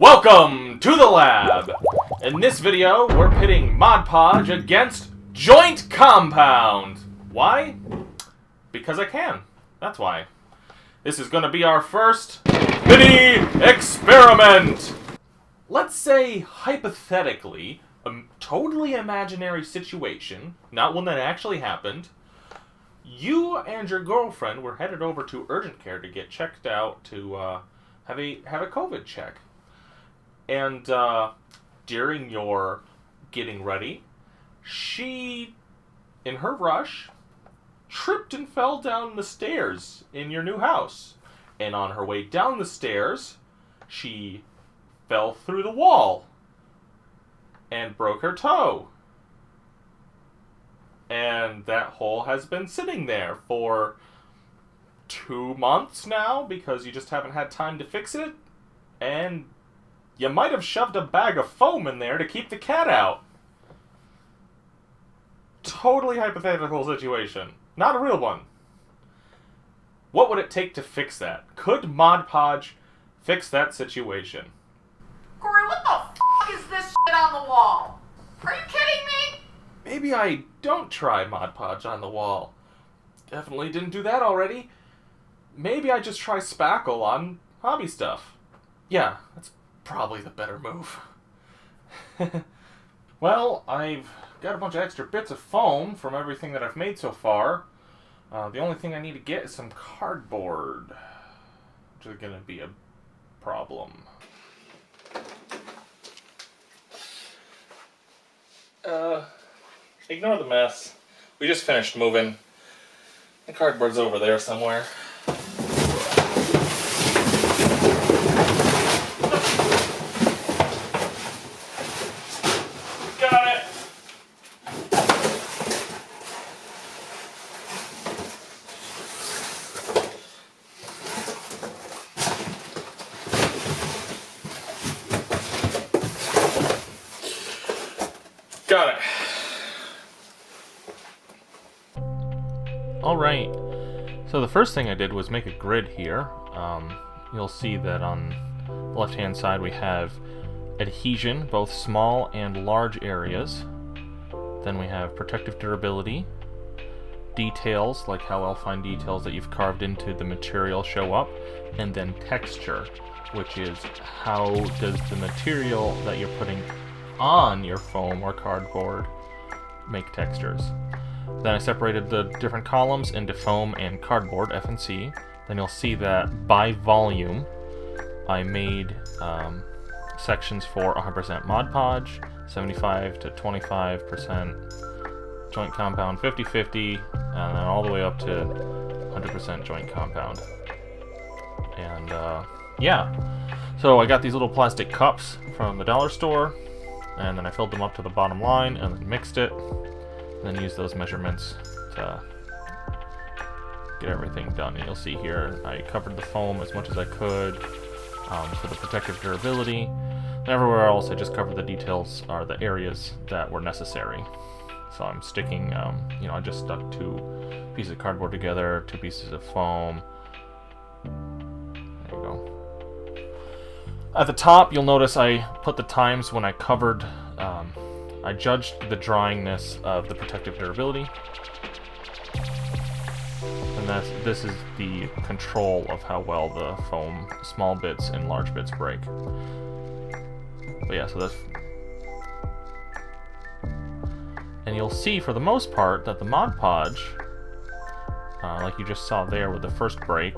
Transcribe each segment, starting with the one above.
Welcome to the lab! In this video, we're pitting Mod Podge against Joint Compound. Why? Because I can. That's why. This is going to be our first mini experiment! Let's say, hypothetically, a totally imaginary situation, not one that actually happened. You and your girlfriend were headed over to urgent care to get checked out to have a COVID check. And during your getting ready, she, in her rush, tripped and fell down the stairs in your new house. And on her way down the stairs, she fell through the wall and broke her toe. And that hole has been sitting there for 2 months now because you just haven't had time to fix it. And you might have shoved a bag of foam in there to keep the cat out. Totally hypothetical situation. Not a real one. What would it take to fix that? Could Mod Podge fix that situation? Corey, what the f*** is this shit on the wall? Are you kidding me? Maybe I don't try Mod Podge on the wall. Definitely didn't do that already. Maybe I just try Spackle on hobby stuff. Yeah, that's probably the better move. Well, I've got a bunch of extra bits of foam from everything that I've made so far. The only thing I need to get is some cardboard, which is going to be a problem. Ignore the mess. We just finished moving. The cardboard's over there somewhere. Got it! Got it. Alright, so the first thing I did was make a grid here. You'll see that on the left hand side we have adhesion, both small and large areas. Then we have protective durability, details, like how well fine details that you've carved into the material show up, and then texture, which is how does the material that you're putting on your foam or cardboard make textures. Then I separated the different columns into foam and cardboard, F and C. Then you'll see that by volume, I made sections for 100% Mod Podge, 75 to 25% joint compound, 50-50, and then all the way up to 100% joint compound. And yeah, so I got these little plastic cups from the dollar store, and then I filled them up to the bottom line and then mixed it. And then use those measurements to get everything done. And you'll see here, I covered the foam as much as I could for the protective durability. And everywhere else, I just covered the details, or the areas that were necessary. So I'm sticking, I just stuck 2 pieces of cardboard together, 2 pieces of foam. There you go. At the top, you'll notice I put the times when I covered. I judged the dryingness of the protective durability, and this is the control of how well the foam, small bits and large bits, break. But yeah, so that's, and you'll see for the most part that the Mod Podge, like you just saw there with the first break,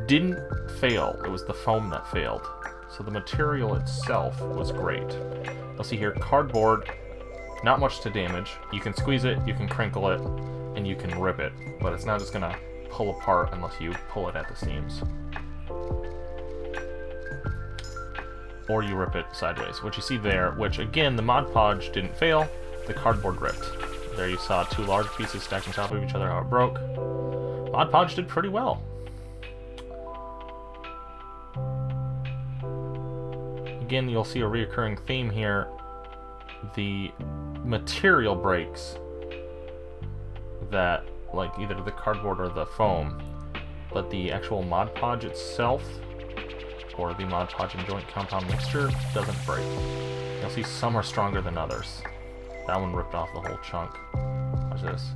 didn't fail. It was the foam that failed. So the material itself was great. You'll see here, cardboard, not much to damage. You can squeeze it, you can crinkle it, and you can rip it, but it's not just gonna pull apart unless you pull it at the seams. Or you rip it sideways, which you see there, which again, the Mod Podge didn't fail, the cardboard ripped. There you saw 2 large pieces stacked on top of each other, how it broke. Mod Podge did pretty well. Again, you'll see a reoccurring theme here. The material breaks that, like either the cardboard or the foam, but the actual Mod Podge itself hardcore. The Mod Podge and joint compound mixture doesn't break. You'll see some are stronger than others. That one ripped off the whole chunk. Watch this.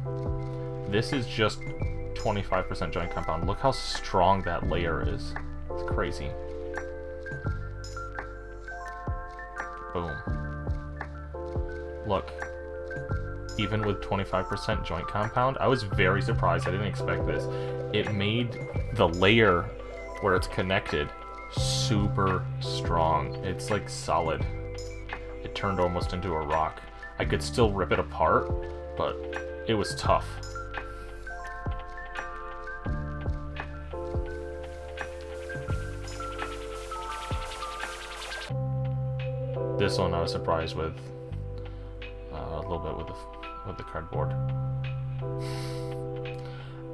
This is just 25% joint compound. Look how strong that layer is. It's crazy. Boom. Look. Even with 25% joint compound, I was very surprised. I didn't expect this. It made the layer where it's connected super strong. It's like solid. It turned almost into a rock. I could still rip it apart, but it was tough. This one I was surprised with a little bit with the cardboard.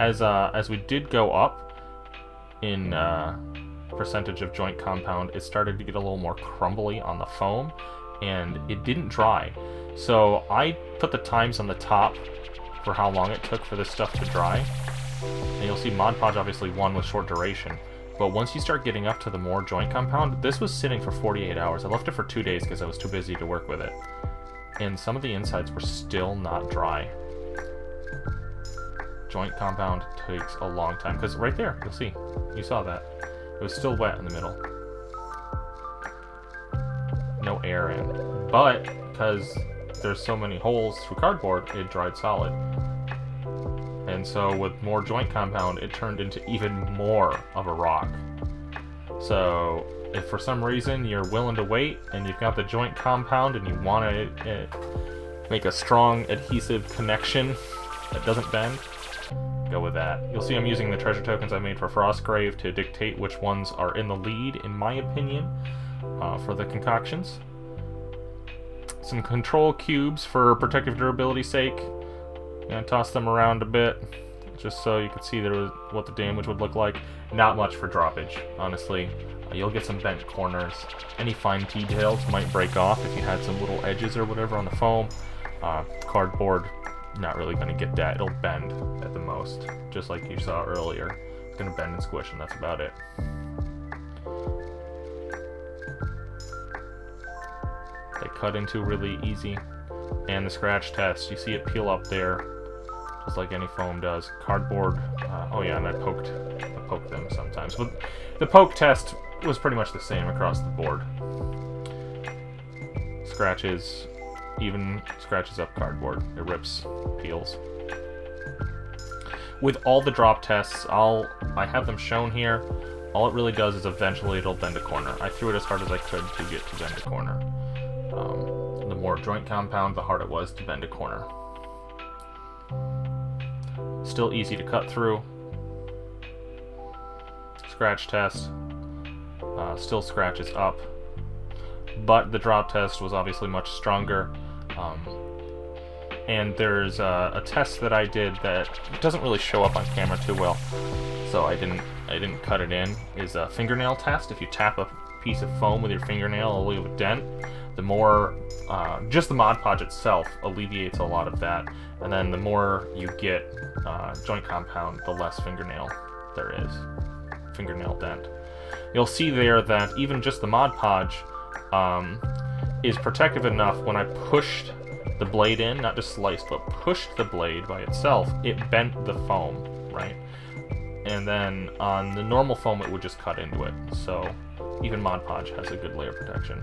As we did go up in percentage of joint compound, it started to get a little more crumbly on the foam, and it didn't dry. So I put the times on the top for how long it took for this stuff to dry. And you'll see Mod Podge obviously won with short duration. But once you start getting up to the more joint compound, this was sitting for 48 hours. I left it for 2 days because I was too busy to work with it. And some of the insides were still not dry. Joint compound takes a long time. Because right there, you'll see. You saw that. It was still wet in the middle. No air in. But, because there's so many holes through cardboard, it dried solid. And so with more joint compound, it turned into even more of a rock. So if for some reason you're willing to wait and you've got the joint compound and you want to make a strong adhesive connection that doesn't bend, go with that. You'll see I'm using the treasure tokens I made for Frostgrave to dictate which ones are in the lead, in my opinion, for the concoctions. Some control cubes for protective durability's sake. And toss them around a bit, just so you could see what the damage would look like. Not much for droppage, honestly. You'll get some bent corners. Any fine details might break off if you had some little edges or whatever on the foam. Cardboard, not really going to get that. It'll bend at the most, just like you saw earlier. It's going to bend and squish, and that's about it. They cut into really easy. And the scratch test, you see it peel up there, just like any foam does. Cardboard, oh yeah, and I poked them sometimes. But the poke test was pretty much the same across the board. Scratches, even scratches up cardboard. It rips, peels. With all the drop tests, I have them shown here. All it really does is eventually it'll bend a corner. I threw it as hard as I could to get to bend a corner. The more joint compound, the harder it was to bend a corner. Still easy to cut through. Scratch test. Still scratches up. But the drop test was obviously much stronger. And there's a test that I did that doesn't really show up on camera too well, so I didn't cut it in. Is a fingernail test. If you tap a piece of foam with your fingernail, it'll leave a dent. The more, just the Mod Podge itself alleviates a lot of that, and then the more you get joint compound, the less fingernail there is. Fingernail dent. You'll see there that even just the Mod Podge is protective enough. When I pushed the blade in, not just sliced, but pushed the blade by itself, it bent the foam, right? And then on the normal foam, it would just cut into it. So even Mod Podge has a good layer protection.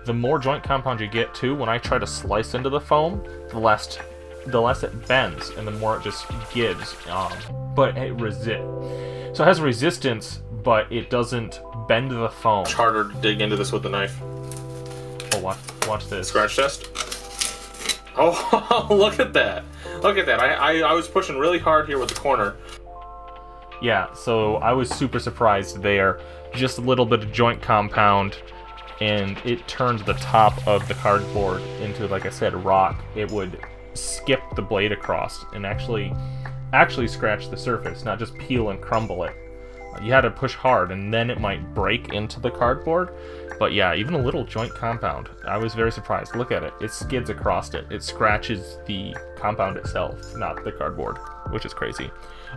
The more joint compound you get too, when I try to slice into the foam, the less it bends, and the more it just gives. But it resists. So it has resistance, but it doesn't bend the foam. It's harder to dig into this with the knife. Oh, watch this. Scratch test. Oh, look at that. Look at that. I was pushing really hard here with the corner. Yeah, so I was super surprised there. Just a little bit of joint compound, and it turned the top of the cardboard into, like I said, rock. It would skip the blade across and actually scratch the surface, not just peel and crumble it. You had to push hard, and then it might break into the cardboard. But yeah, even a little joint compound, I was very surprised. Look at it. It skids across it. It scratches the compound itself, not the cardboard, which is crazy.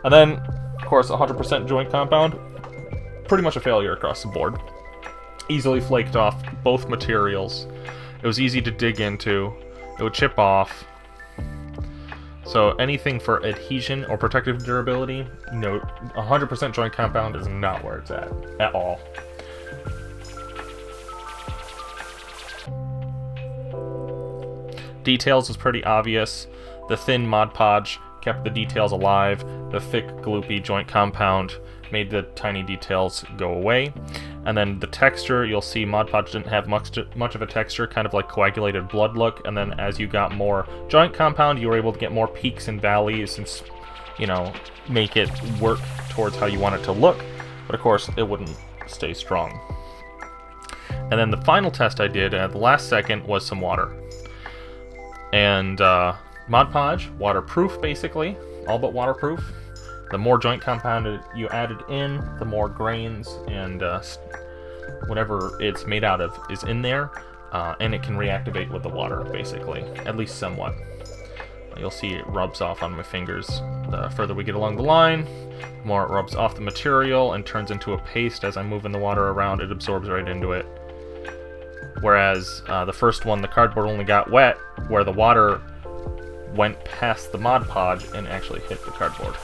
And then, of course, 100% joint compound, pretty much a failure across the board. easily flaked off both materials. It was easy to dig into. It would chip off. So anything for adhesion or protective durability, 100% joint compound is not where it's at all. Details is pretty obvious. The thin Mod Podge kept the details alive. The thick, gloopy joint compound made the tiny details go away. And then the texture, you'll see Mod Podge didn't have much of a texture, kind of like coagulated blood look. And then as you got more joint compound, you were able to get more peaks and valleys and, you know, make it work towards how you want it to look. But of course, it wouldn't stay strong. And then the final test I did at the last second was some water. And Mod Podge, waterproof basically, all but waterproof. The more joint compound you added in, the more grains and whatever it's made out of is in there, and it can reactivate with the water, basically, at least somewhat. You'll see it rubs off on my fingers. The further we get along the line, the more it rubs off the material and turns into a paste. As I'm moving the water around, it absorbs right into it. Whereas the first one, the cardboard only got wet, where the water went past the Mod Podge and actually hit the cardboard.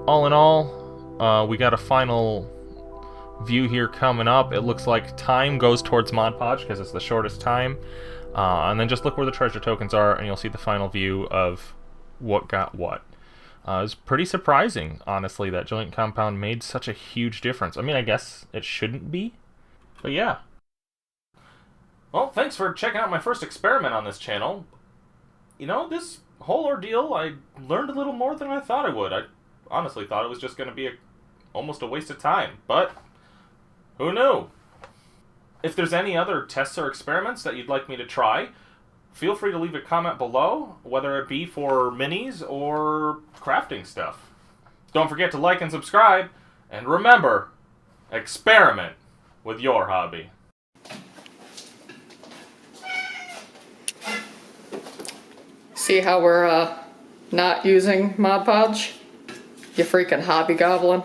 All in all, we got a final view here coming up. It looks like time goes towards Mod Podge because it's the shortest time. And then just look where the treasure tokens are and you'll see the final view of what got what. It's pretty surprising, honestly, that joint compound made such a huge difference. I mean, I guess it shouldn't be, but yeah. Well, thanks for checking out my first experiment on this channel. You know, this whole ordeal, I learned a little more than I thought I would. I honestly thought it was just going to be almost a waste of time, but who knew? If there's any other tests or experiments that you'd like me to try, feel free to leave a comment below, whether it be for minis or crafting stuff. Don't forget to like and subscribe, and remember, experiment with your hobby. See how we're not using Mod Podge? You freaking hobby goblin.